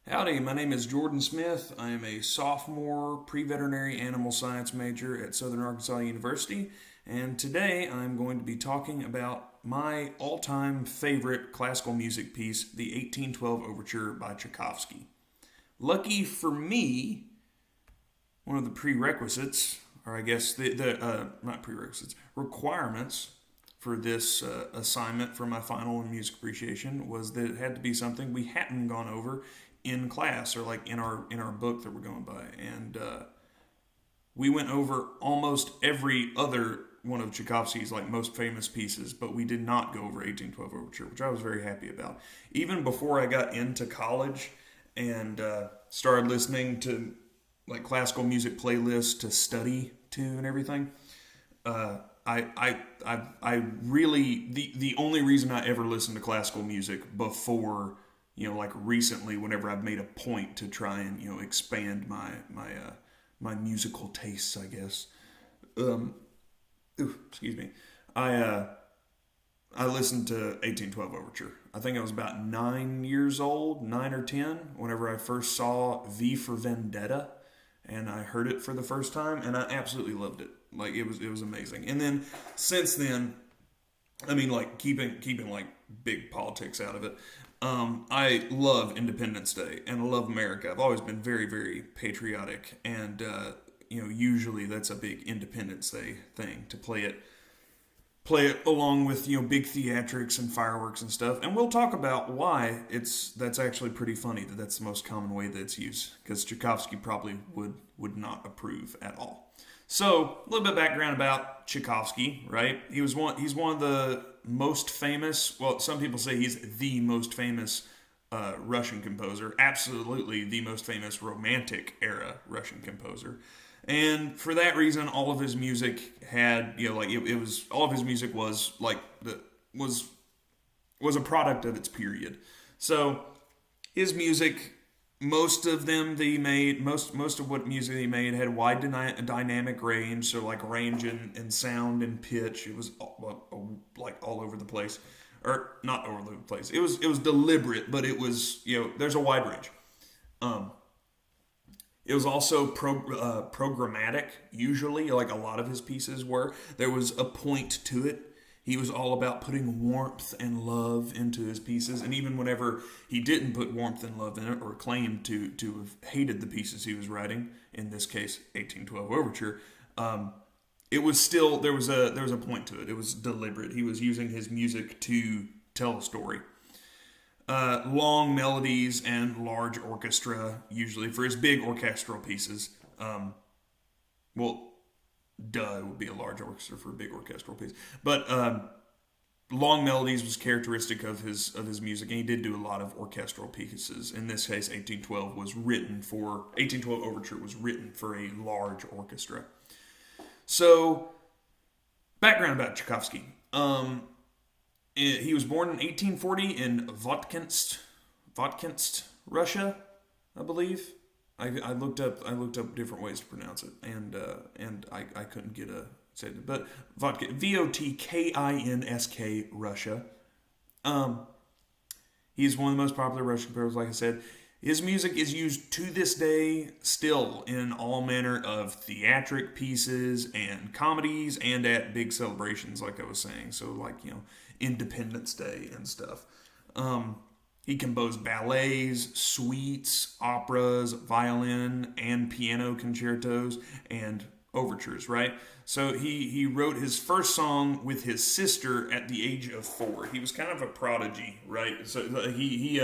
Howdy, my name is Jordan Smith. I am a sophomore pre-veterinary animal science major at Southern Arkansas University, and today I'm going to be talking about my all-time favorite classical music piece, the 1812 Overture by Tchaikovsky. Lucky for me, one of the prerequisites, or I guess not prerequisites, requirements for this assignment for my final in music appreciation was that it had to be something we hadn't gone over in class or like in our book that we're going by, and we went over almost every other one of Tchaikovsky's like most famous pieces, but we did not go over 1812 Overture, which I was very happy about. Even before I got into college and started listening to like classical music playlists to study to and everything, uh, I really the only reason I ever listened to classical music before like recently, whenever I've made a point to try and expand my musical tastes, I guess. Um, Excuse me. I uh, I listened to 1812 Overture. I think I was about 9 years old, 9 or 10, whenever I first saw V for Vendetta, and I heard it for the first time, and I absolutely loved it. Like it was amazing. And then since then, I mean, like keeping like big politics out of it. I love Independence Day and I love America. I've always been very very patriotic, and usually that's a big Independence Day thing to play it along with big theatrics and fireworks and stuff. And we'll talk about why that's actually pretty funny that that's the most common way that it's used, because Tchaikovsky probably would not approve at all. So a little bit of background about Tchaikovsky, right? He's one of the most famous. Well, some people say he's the most famous Russian composer. Absolutely the most famous Romantic era Russian composer. And for that reason, all of his music had, like it was all of his music was like was a product of its period. So his music, most of them that he made, most of what music he made had wide dynamic range, so like range and sound and pitch. It was like all over the place, or not all over the place. It was deliberate, but it was there's a wide range. Um, it was also programmatic, usually, like a lot of his pieces were. There was a point to it. He was all about putting warmth and love into his pieces. And even whenever he didn't put warmth and love in it, or claimed to have hated the pieces he was writing, in this case, 1812 Overture, it was still, there was a point to it. It was deliberate. He was using his music to tell a story. Long melodies and large orchestra, usually for his big orchestral pieces. Well, duh, it would be a large orchestra for a big orchestral piece. But long melodies was characteristic of his music, and he did do a lot of orchestral pieces. In this case, 1812 Overture was written for a large orchestra. So, background about Tchaikovsky. He was born in 1840 in Votkinsk, Russia, I believe. I looked up different ways to pronounce it, and I couldn't get a say it, but Votkinsk, Russia. Um, he's one of the most popular Russian composers, like I said. His music is used to this day still in all manner of theatric pieces and comedies and at big celebrations, like I was saying. So, like, Independence Day and stuff. He composed ballets, suites, operas, violin, and piano concertos, and overtures, right? So he wrote his first song with his sister at the age of 4. He was kind of a prodigy, right? So he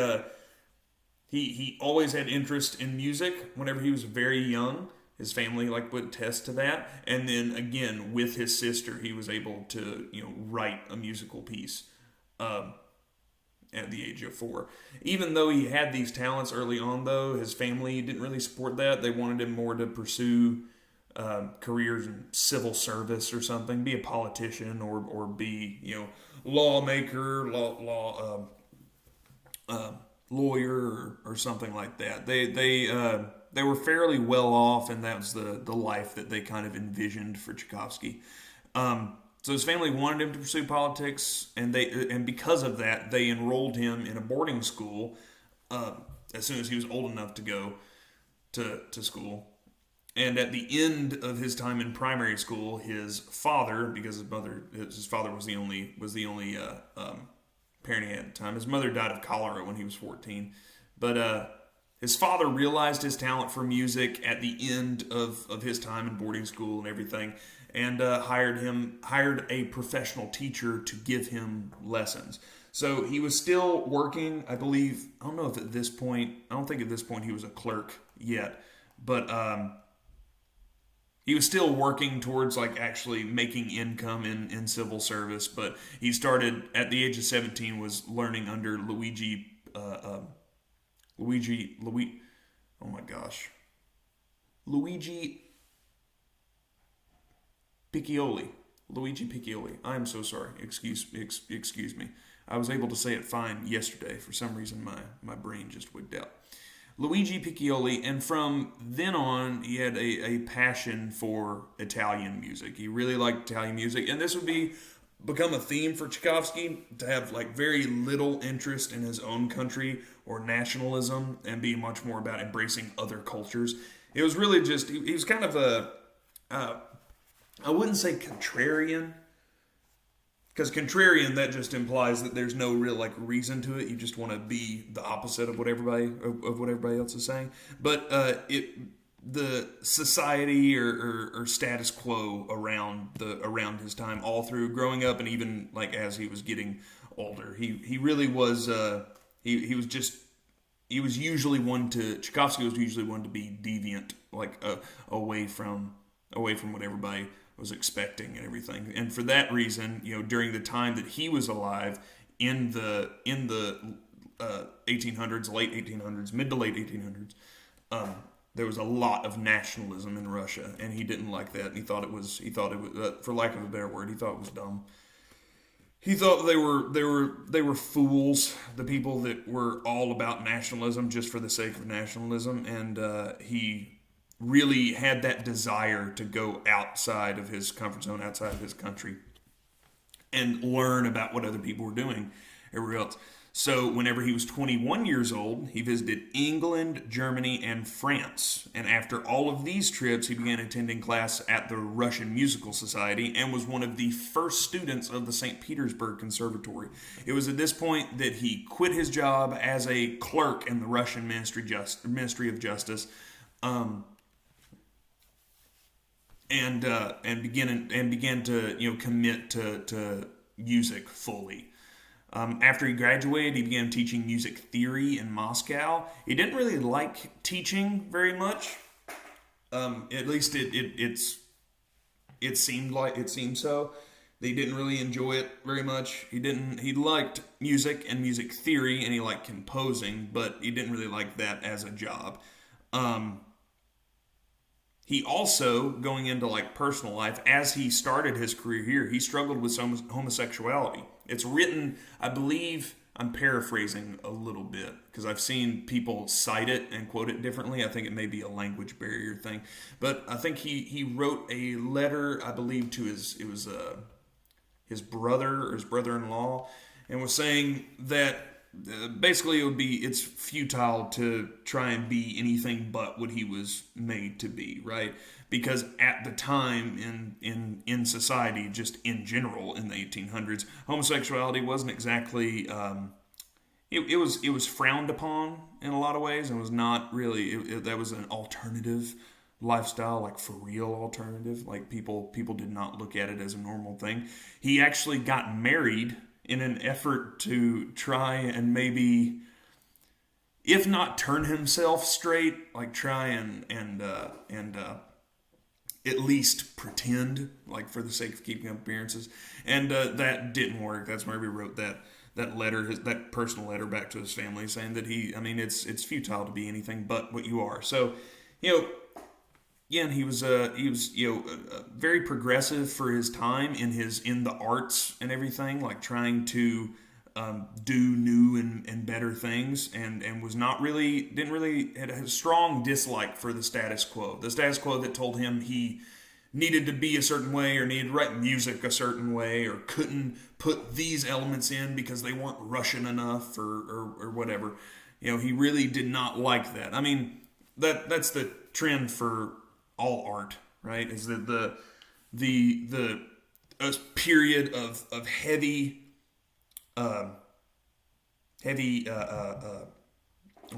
always had interest in music whenever he was very young. His family would attest to that, and then again with his sister, he was able to write a musical piece at the age of 4. Even though he had these talents early on, though, his family didn't really support that. They wanted him more to pursue careers in civil service or something, be a politician or be lawmaker, lawyer or something like that. They were fairly well off, and that was the life that they kind of envisioned for Tchaikovsky. So his family wanted him to pursue politics, and because of that, they enrolled him in a boarding school as soon as he was old enough to go to school. And at the end of his time in primary school, his father, because his father was the only parent he had at the time. His mother died of cholera when he was 14, but his father realized his talent for music at the end of his time in boarding school and everything, and hired a professional teacher to give him lessons. So he was still working, I believe. I don't know if at this point, I don't think at this point he was a clerk yet, but he was still working towards like actually making income in civil service. But he started at the age of 17 was learning under Luigi. Oh my gosh, Luigi Piccioli. Luigi Piccioli. I am so sorry. Excuse me. I was able to say it fine yesterday. For some reason, my brain just wigged out. Luigi Piccioli, and from then on, he had a passion for Italian music. He really liked Italian music, and this would become a theme for Tchaikovsky, to have like very little interest in his own country or nationalism, and be much more about embracing other cultures. It was really just, he was kind of I wouldn't say contrarian, because contrarian, that just implies that there's no real like reason to it. You just want to be the opposite of what everybody else is saying. But the society or status quo around his time, all through growing up, and even like as he was getting older, he really was Tchaikovsky was usually one to be deviant, like away from what everybody was expecting and everything. And for that reason, during the time that he was alive, in the 1800s, late 1800s, mid to late 1800s, there was a lot of nationalism in Russia, and he didn't like that. And he thought it was for lack of a better word, he thought it was dumb. He thought they were fools, the people that were all about nationalism just for the sake of nationalism, and he really had that desire to go outside of his comfort zone, outside of his country, and learn about what other people were doing everywhere else. So whenever he was 21 years old, he visited England, Germany, and France. And after all of these trips, he began attending class at the Russian Musical Society and was one of the first students of the St. Petersburg Conservatory. It was at this point that he quit his job as a clerk in the Russian Ministry of Justice, and began to commit to music fully. After he graduated, he began teaching music theory in Moscow. He didn't really like teaching very much. At least it seemed so. He didn't really enjoy it very much. He liked music and music theory, and he liked composing, but he didn't really like that as a job. He also, going into like personal life, as he started his career here, he struggled with some homosexuality. It's written, I believe, I'm paraphrasing a little bit because I've seen people cite it and quote it differently. I think it may be a language barrier thing, but I think he wrote a letter, I believe, to his brother or his brother-in-law, and was saying that basically it's futile to try and be anything but what he was made to be, right? Because at the time in society, just in general in the 1800s, homosexuality wasn't exactly it was frowned upon in a lot of ways, and was not really that was an alternative lifestyle, like for real alternative. Like people did not look at it as a normal thing. He actually got married in an effort to try and maybe, if not turn himself straight, like try and at least pretend, like for the sake of keeping up appearances. And that didn't work. That's where he wrote that letter, that personal letter back to his family, saying that it's futile to be anything but what you are. So, again, he was very progressive for his time in the arts and everything, like trying to do new and better things, and had a strong dislike for the status quo that told him he needed to be a certain way, or needed to write music a certain way, or couldn't put these elements in because they weren't Russian enough, or whatever. he really did not like that. I mean, that's the trend for all art, right? Is that the a period of heavy oh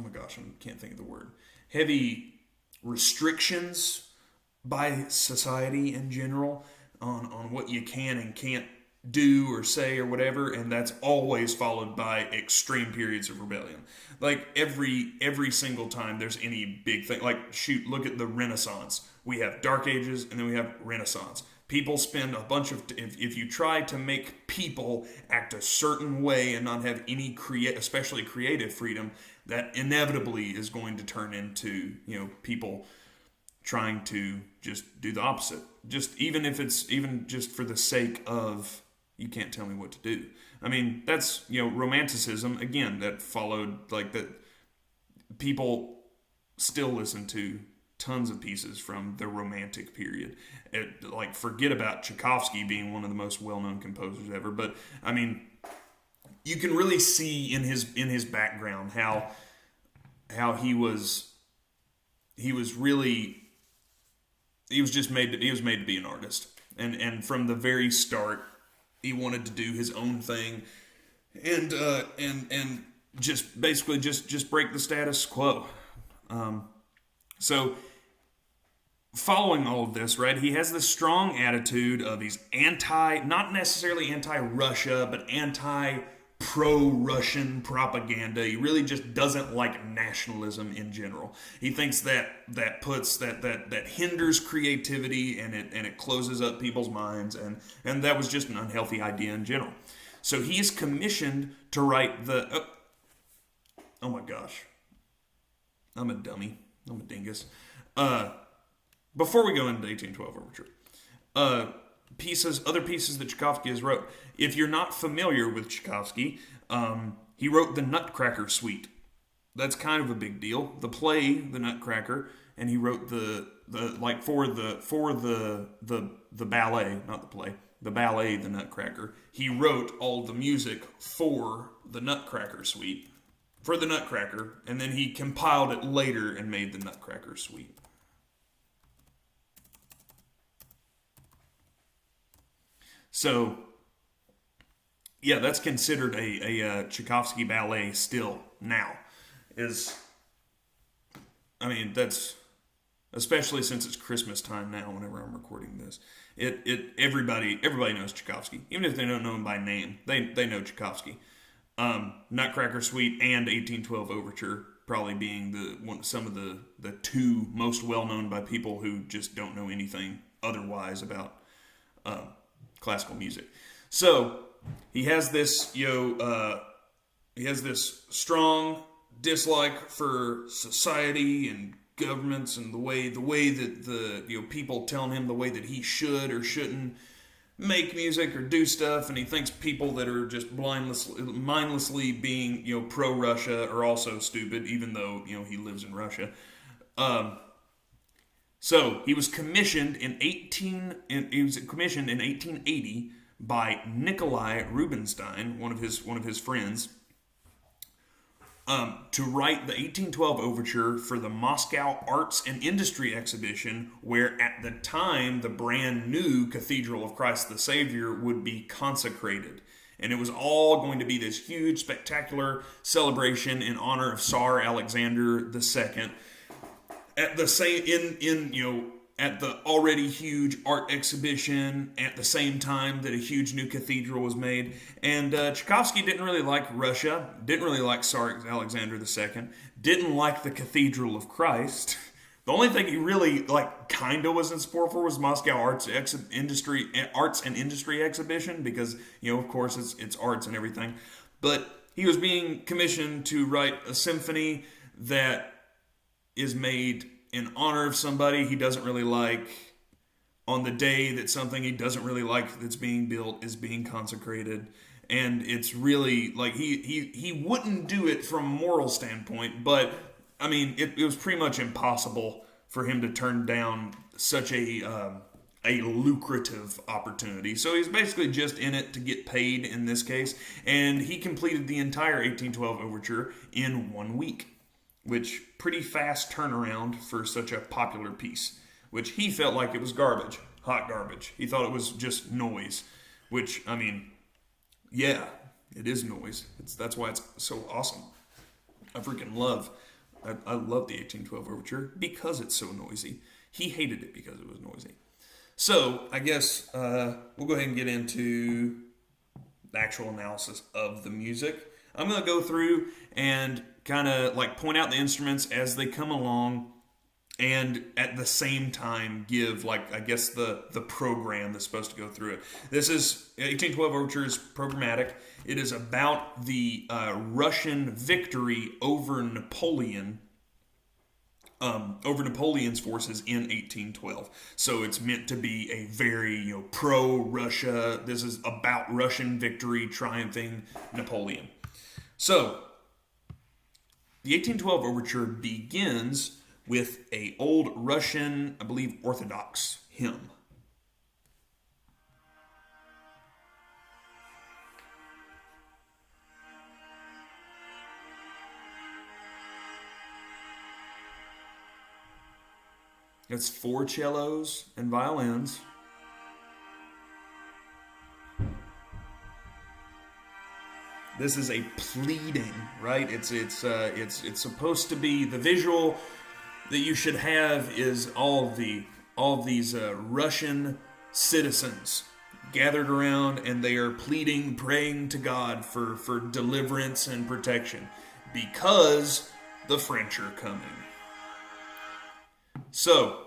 my gosh, I can't think of the word. Heavy restrictions by society in general on what you can and can't do or say or whatever, and that's always followed by extreme periods of rebellion. Like every single time there's any big thing, like shoot, look at the Renaissance. We have Dark Ages and then we have Renaissance. People spend a bunch of if you try to make people act a certain way and not have any especially creative freedom, that inevitably is going to turn into people trying to just do the opposite. Just even if it's even just for the sake of you can't tell me what to do. I mean, that's romanticism again that followed like that. People still listen to tons of pieces from the Romantic period. Like forget about Tchaikovsky being one of the most well-known composers ever, but I mean, you can really see in his background how he was just made to be an artist, and from the very start he wanted to do his own thing, and just basically just break the status quo. So following all of this, right, he has this strong attitude of he's not necessarily anti-Russia, but pro-Russian propaganda. He really just doesn't like nationalism in general. He thinks that hinders creativity and it closes up people's minds, and that was just an unhealthy idea in general. So he is commissioned to write the oh my gosh, I'm a dummy. I'm a dingus. Before we go into the 1812 Overture, other pieces that Tchaikovsky has wrote. If you're not familiar with Tchaikovsky, he wrote the Nutcracker Suite. That's kind of a big deal. The play, the Nutcracker, and he wrote the ballet, not the play, the ballet, the Nutcracker. He wrote all the music for the Nutcracker Suite, for the Nutcracker, and then he compiled it later and made the Nutcracker Suite. So, yeah, that's considered a Tchaikovsky ballet still now. That's especially since it's Christmas time now. Whenever I'm recording this, everybody knows Tchaikovsky, even if they don't know him by name. They know Tchaikovsky. Nutcracker Suite and 1812 Overture probably being some of the two most well known by people who just don't know anything otherwise about classical music. So he has this strong dislike for society and governments and the way that the people telling him the way that he should or shouldn't make music or do stuff, and he thinks people that are just mindlessly being pro Russia are also stupid, even though he lives in Russia. So he was commissioned in 1880 by Nikolai Rubinstein, one of his friends, to write the 1812 Overture for the Moscow Arts and Industry Exhibition, where at the time the brand new Cathedral of Christ the Savior would be consecrated. And it was all going to be this huge, spectacular celebration in honor of Tsar Alexander II. At the same at the already huge art exhibition at the same time that a huge new cathedral was made. And Tchaikovsky didn't really like Russia, didn't really like Tsar Alexander II, didn't like the Cathedral of Christ. The only thing he really kind of was in support for was Moscow Arts and Industry Exhibition, because of course it's arts and everything. But he was being commissioned to write a symphony that is made in honor of somebody he doesn't really like, on the day that something he doesn't really like that's being built is being consecrated. And it's really he wouldn't do it from a moral standpoint, but it was pretty much impossible for him to turn down such a a lucrative opportunity. So he's basically just in it to get paid in this case, and he completed the entire 1812 overture in 1 week, which pretty fast turnaround for such a popular piece, which he felt like it was garbage, hot garbage. He thought it was just noise, which, I mean, yeah, it is noise. That's why it's so awesome. I love the 1812 overture because it's so noisy. He hated it because it was noisy. So I guess we'll go ahead and get into the actual analysis of the music. I'm going to go through and kind of like point out the instruments as they come along, and at the same time give, like, I guess the program that's supposed to go through it. This is 1812 Overture is programmatic. It is about the Russian victory over Napoleon's forces in 1812. So it's meant to be a very pro-Russia. This is about Russian victory triumphing Napoleon. So the 1812 Overture begins with a old Russian, I believe, Orthodox hymn. It's 4 cellos and violins. This is a pleading, right? It's supposed to be the visual that you should have is all these Russian citizens gathered around, and they are pleading, praying to God for deliverance and protection because the French are coming. So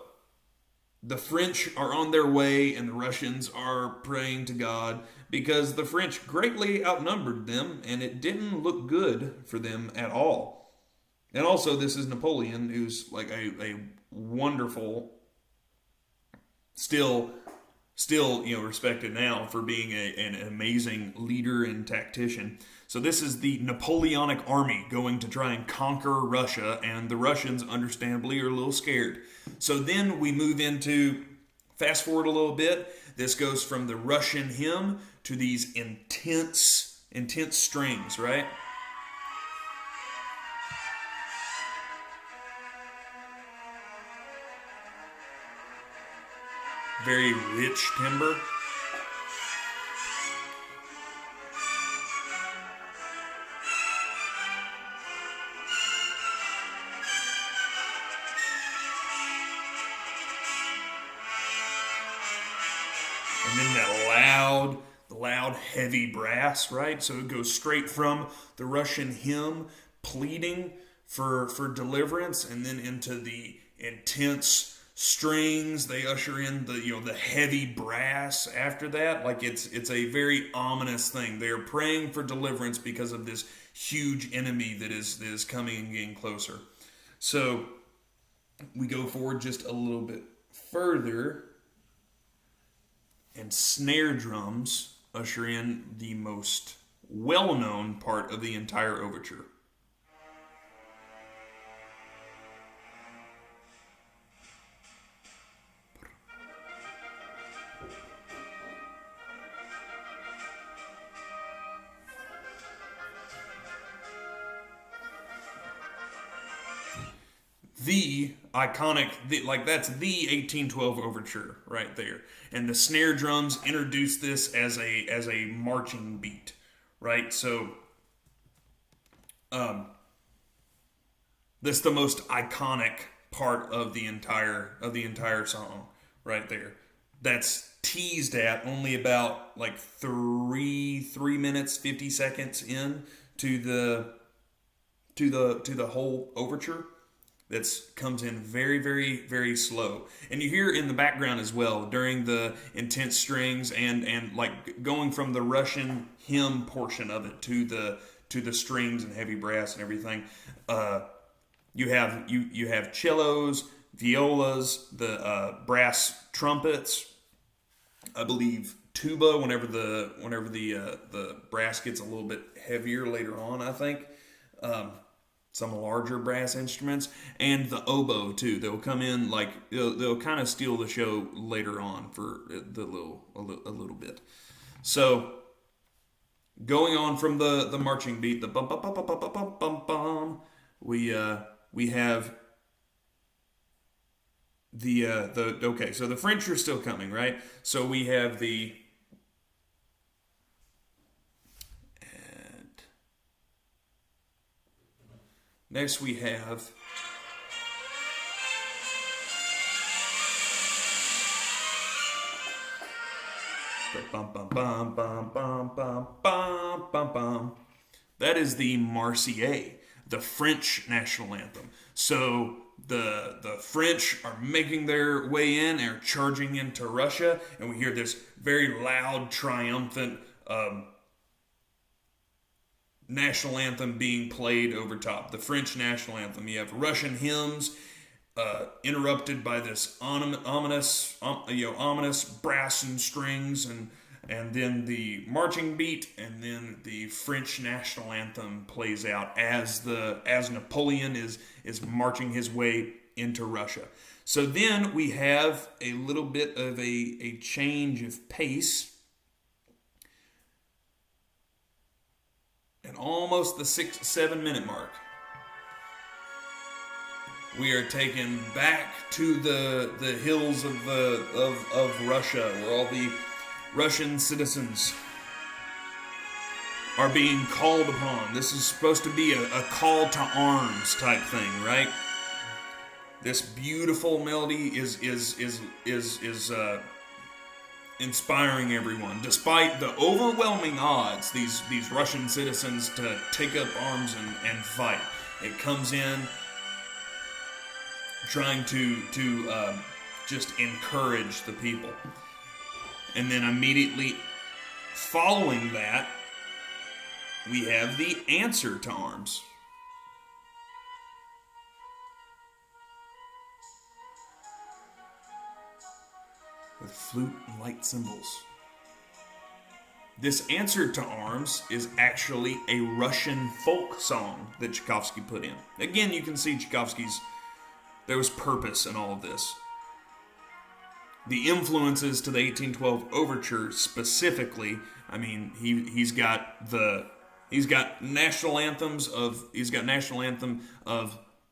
the French are on their way, and the Russians are praying to God because the French greatly outnumbered them, and it didn't look good for them at all. And also, this is Napoleon, who's like a wonderful, still respected now for being an amazing leader and tactician. So this is the Napoleonic army going to try and conquer Russia, and the Russians, understandably, are a little scared. So then we move into, fast forward a little bit, this goes from the Russian hymn to these intense strings, right? Very rich timbre. And then that loud, heavy brass, right? So it goes straight from the Russian hymn pleading for deliverance, and then into the intense strings. They usher in the heavy brass after that. Like it's a very ominous thing. They are praying for deliverance because of this huge enemy that is coming and getting closer. So we go forward just a little bit further, and snare drums usher in the most well-known part of the entire overture. The iconic, that's the 1812 overture right there. And the snare drums introduce this as a marching beat, right? So, that's the most iconic part of the entire song right there. That's teased at only about like 3 minutes 50 seconds in to the whole overture. That comes in very, very, very slow. And you hear in the background as well during the intense strings and like going from the Russian hymn portion of it to the strings and heavy brass and everything. You have cellos, violas, the brass trumpets, I believe tuba whenever the brass gets a little bit heavier later on, I think. some larger brass instruments, and the oboe too. They'll come in like they'll kind of steal the show later on for a little bit. So going on from the marching beat, the bum bum bum bum bum bum bum bum, we have the okay. So the French are still coming, right? So we have the and next we have bum bum bum bum bum bum bum bum bum. That is the Marseillaise, the French national anthem. So the French are making their way in, they're charging into Russia, and we hear this very loud, triumphant national anthem being played over top. The French national anthem. You have Russian hymns interrupted by this ominous brass and strings, and then the marching beat, and then the French national anthem plays out as Napoleon is marching his way into Russia. So then we have a little bit of a change of pace. And almost the 6-7 minute mark, we are taken back to the hills of Russia, where all the Russian citizens are being called upon. This is supposed to be a call to arms type thing, right? This beautiful melody is inspiring everyone, despite the overwhelming odds. These Russian citizens to take up arms and fight. It comes in trying to just encourage the people. And then immediately following that, we have the answer to arms. With flute and light cymbals. This answer to arms is actually a Russian folk song that Tchaikovsky put in. Again, you can see there was purpose in all of this. The influences to the 1812 Overture specifically, I mean, he's got national anthem of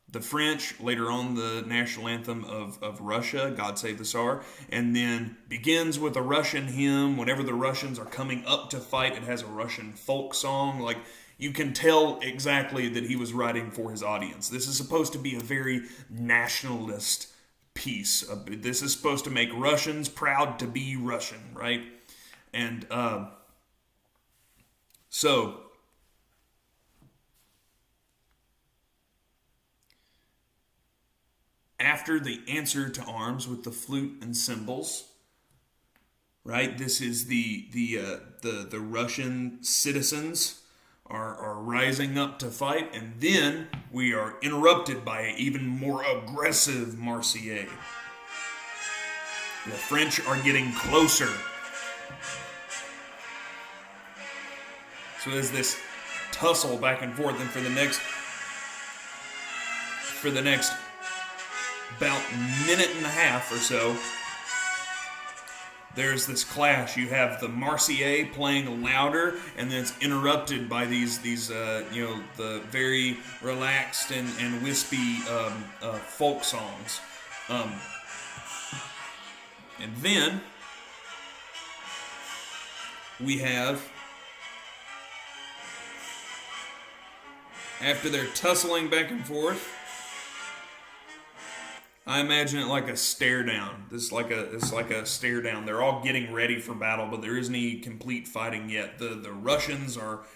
the French, later on the national anthem of Russia, God Save the Tsar, and then begins with a Russian hymn. Whenever the Russians are coming up to fight, it has a Russian folk song. Like, you can tell exactly that he was writing for his audience. This is supposed to be a very nationalist piece. This is supposed to make Russians proud to be Russian, right? And so after the answer to arms with the flute and cymbals, right? This is the Russian citizens are rising up to fight, and then we are interrupted by an even more aggressive Marseillaise. The French are getting closer. So there's this tussle back and forth, and for the next about minute and a half or so, there's this clash. You have the Marseillaise playing louder, and then it's interrupted by these the very relaxed and wispy folk songs. And then we have, after they're tussling back and forth, I imagine it like a stare down. It's like a stare down. They're all getting ready for battle, but there isn't any complete fighting yet. The Russians are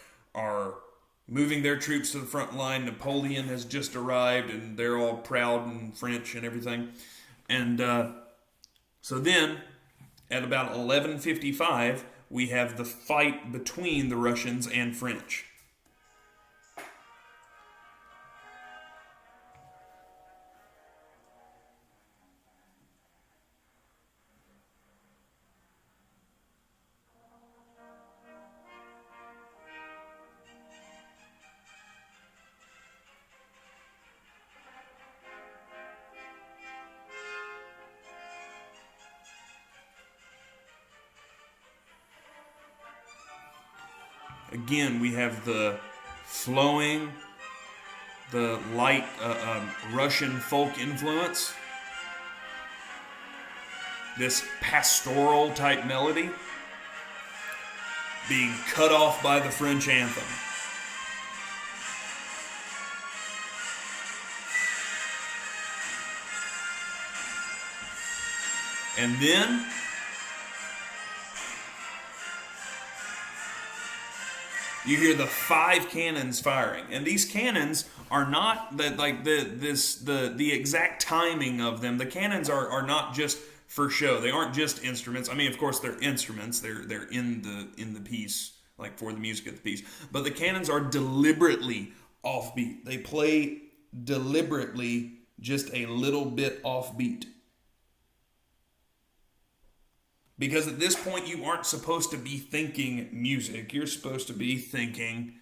moving their troops to the front line. Napoleon has just arrived, and they're all proud and French and everything. And so then, at about 11:55, we have the fight between the Russians and French. Again, we have the flowing, the light Russian folk influence, this pastoral type melody being cut off by the French anthem. And then you hear the 5 cannons firing, and these cannons are not the exact timing of them. The cannons are not just for show. They aren't just instruments. I mean, of course, they're instruments. They're in the piece, like for the music of the piece. But the cannons are deliberately offbeat. They play deliberately just a little bit offbeat. Because at this point, you aren't supposed to be thinking music. You're supposed to be thinking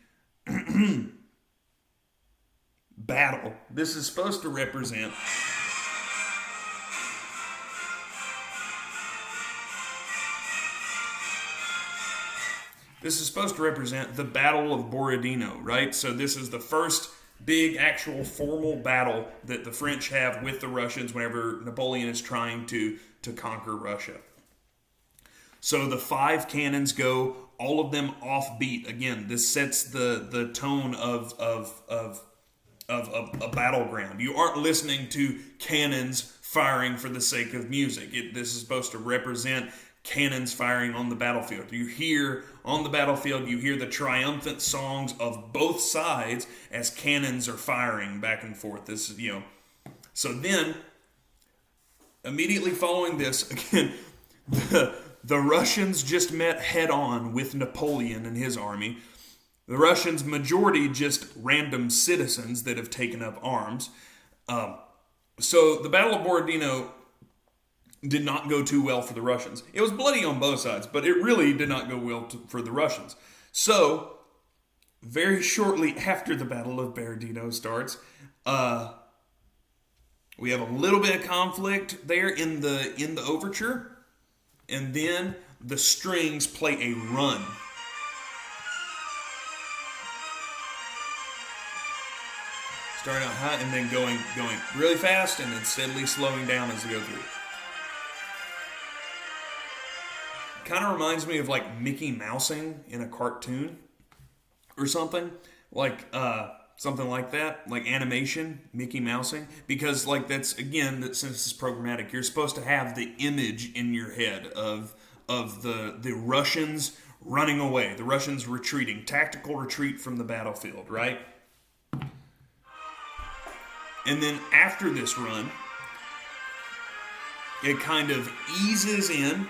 battle. This is supposed to represent the Battle of Borodino, right? So this is the first big actual formal battle that the French have with the Russians whenever Napoleon is trying to conquer Russia. So the 5 cannons go, all of them offbeat. Again, this sets the tone of a battleground. You aren't listening to cannons firing for the sake of music. This is supposed to represent cannons firing on the battlefield. You hear on the battlefield, you hear the triumphant songs of both sides as cannons are firing back and forth. This is, So then, immediately following this, again, the Russians just met head-on with Napoleon and his army. The Russians, majority just random citizens that have taken up arms. So the Battle of Borodino did not go too well for the Russians. It was bloody on both sides, but it really did not go well for the Russians. So, very shortly after the Battle of Borodino starts, we have a little bit of conflict there in the overture. And then the strings play a run. Starting out high and then going really fast and then steadily slowing down as they go through. Kind of reminds me of like Mickey Mousing in a cartoon or something. Like something like that, like animation, Mickey Mousing, because like that's, again, that since it's programmatic, you're supposed to have the image in your head of the Russians running away, the Russians retreating, tactical retreat from the battlefield, right? And then after this run, it kind of eases in.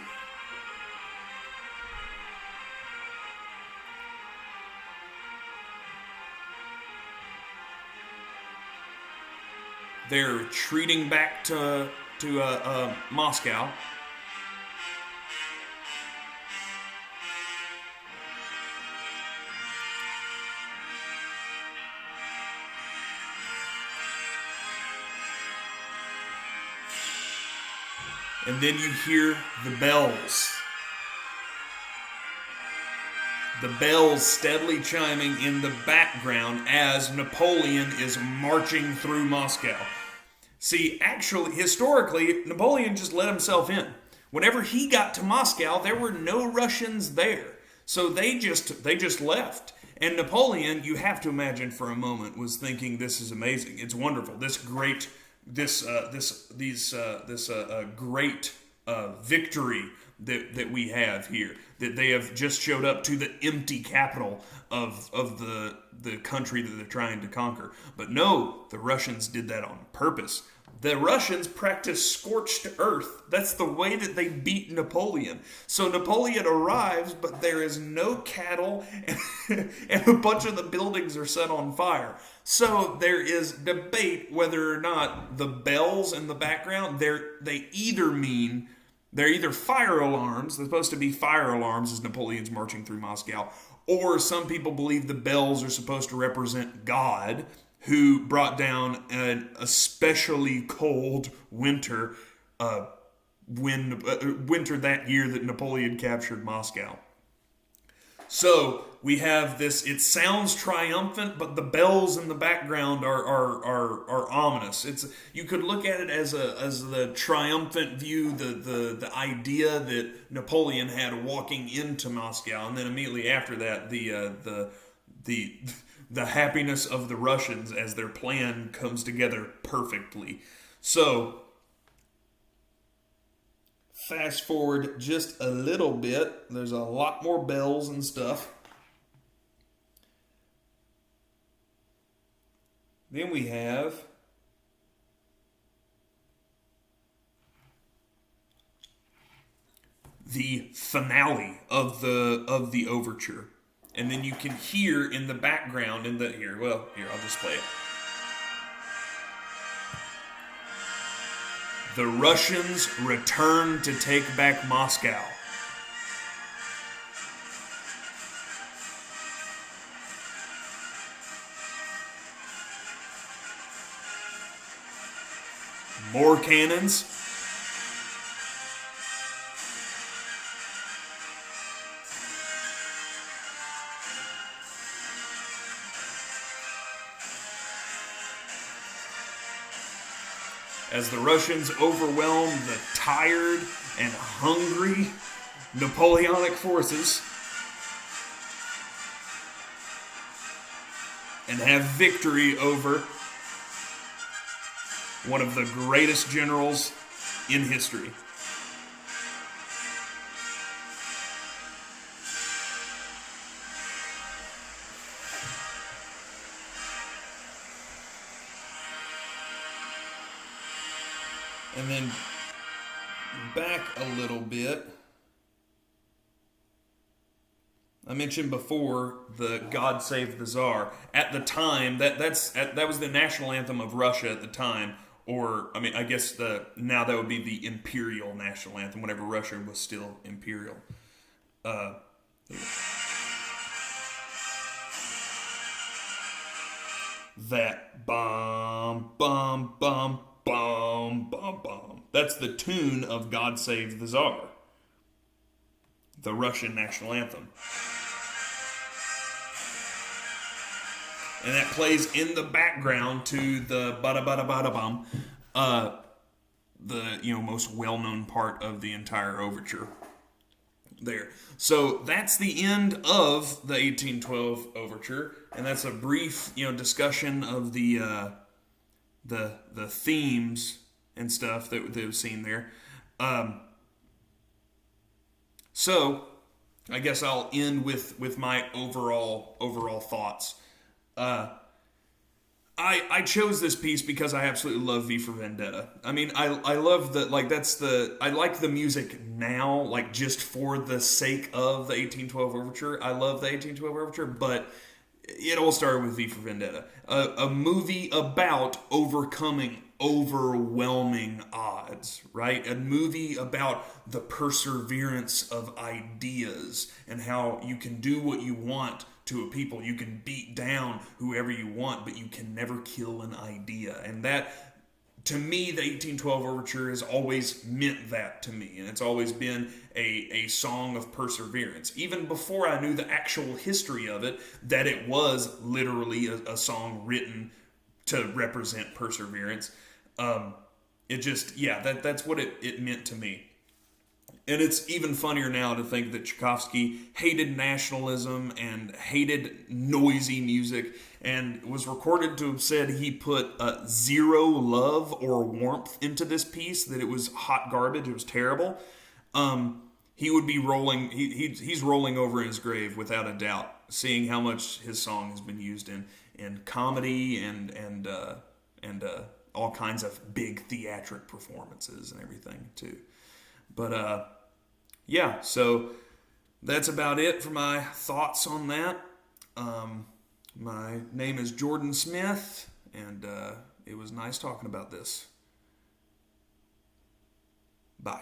They're retreating back to Moscow. And then you hear the bells. The bells steadily chiming in the background as Napoleon is marching through Moscow. See, actually, historically, Napoleon just let himself in. Whenever he got to Moscow, there were no Russians there. So they just left. And Napoleon, you have to imagine for a moment, was thinking, this is amazing. It's wonderful. This great victory that we have here, that they have just showed up to the empty capital of the country that they're trying to conquer. But no, the Russians did that on purpose. The Russians practiced scorched earth. That's the way that they beat Napoleon. So Napoleon arrives, but there is no cattle, and a bunch of the buildings are set on fire. So there is debate whether or not the bells in the background, they're either fire alarms, they're supposed to be fire alarms as Napoleon's marching through Moscow, or some people believe the bells are supposed to represent God, who brought down an especially cold winter winter that year that Napoleon captured Moscow. So we have this. It sounds triumphant, but the bells in the background are ominous. It's you could look at it as the triumphant view, the idea that Napoleon had walking into Moscow, and then immediately after that, the happiness of the Russians as their plan comes together perfectly. So fast forward just a little bit. There's a lot more bells and stuff. Then we have the finale of the overture. And then you can hear in the background here, I'll just play it. The Russians return to take back Moscow. More cannons. As the Russians overwhelm the tired and hungry Napoleonic forces and have victory over one of the greatest generals in history. And then back a little bit. I mentioned before the "God Save the Tsar." At the time, that was the national anthem of Russia at the time. Or I guess now that would be the imperial national anthem. Whenever Russia was still imperial. That bum bum bum. Bum, bum, bum. That's the tune of "God Save the Tsar," the Russian national anthem. And that plays in the background to the bada bada bada bum, the most well-known part of the entire overture. There. So that's the end of the 1812 overture, and that's a brief discussion of the themes and stuff that they've seen there. So I guess I'll end with my overall thoughts. I chose this piece because I absolutely love V for Vendetta. I mean, I love I like the music now, like just for the sake of the 1812 overture. I love the 1812 overture, but it all started with V for Vendetta, a movie about overcoming overwhelming odds, right? A movie about the perseverance of ideas and how you can do what you want to a people. You can beat down whoever you want, but you can never kill an idea. And that, to me, the 1812 Overture has always meant that to me. And it's always been a song of perseverance. Even before I knew the actual history of it, that it was literally a song written to represent perseverance. That's what it meant to me. And it's even funnier now to think that Tchaikovsky hated nationalism and hated noisy music, and was recorded to have said he put zero love or warmth into this piece, that it was hot garbage, it was terrible. He would be rolling, he's rolling over in his grave without a doubt, seeing how much his song has been used in comedy and all kinds of big theatric performances and everything too. But so that's about it for my thoughts on that. My name is Jordan Smith, and it was nice talking about this.